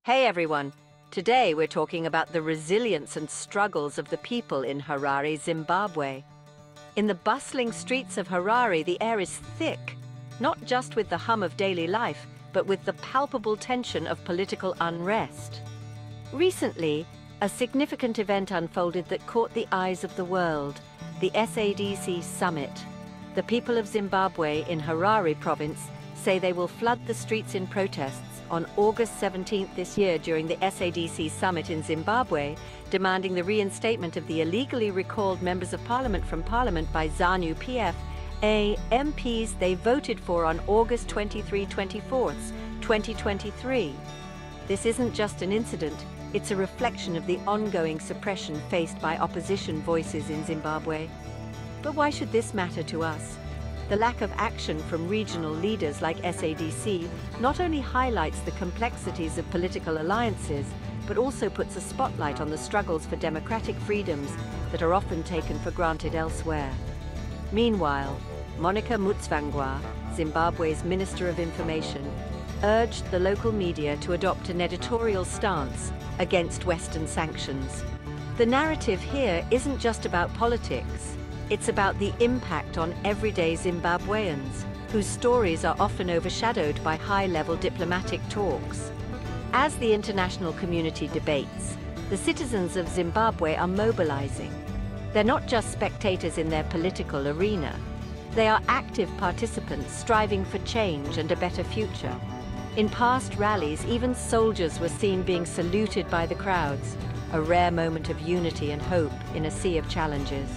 Hey everyone! Today we're talking about the resilience and struggles of the people in Harare, Zimbabwe. In the bustling streets of Harare, the air is thick, not just with the hum of daily life, but with the palpable tension of political unrest. Recently, a significant event unfolded that caught the eyes of the world, the SADC Summit. The people of Zimbabwe in Harare province say they will flood the streets in protests on August 17th this year during the SADC Summit in Zimbabwe, demanding the reinstatement of the illegally recalled members of parliament from parliament by ZANU-PF, MPs they voted for on August 24, 2023. This isn't just an incident, it's a reflection of the ongoing suppression faced by opposition voices in Zimbabwe. But why should this matter to us? The lack of action from regional leaders like SADC not only highlights the complexities of political alliances, but also puts a spotlight on the struggles for democratic freedoms that are often taken for granted elsewhere. Meanwhile, Monica Mutsvangwa, Zimbabwe's Minister of Information, urged the local media to adopt an editorial stance against Western sanctions. The narrative here isn't just about politics. It's about the impact on everyday Zimbabweans, whose stories are often overshadowed by high-level diplomatic talks. As the international community debates, the citizens of Zimbabwe are mobilizing. They're not just spectators in their political arena. They are active participants striving for change and a better future. In past rallies, even soldiers were seen being saluted by the crowds, a rare moment of unity and hope in a sea of challenges.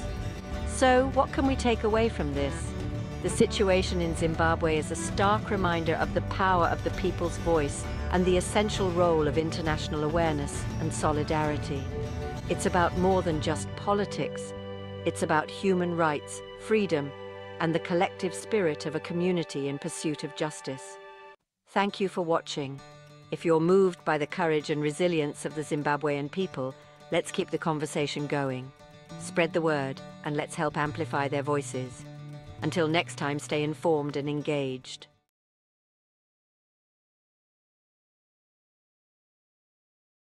So, what can we take away from this? The situation in Zimbabwe is a stark reminder of the power of the people's voice and the essential role of international awareness and solidarity. It's about more than just politics. It's about human rights, freedom, and the collective spirit of a community in pursuit of justice. Thank you for watching. If you're moved by the courage and resilience of the Zimbabwean people, let's keep the conversation going. Spread the word, and let's help amplify their voices. Until next time, stay informed and engaged.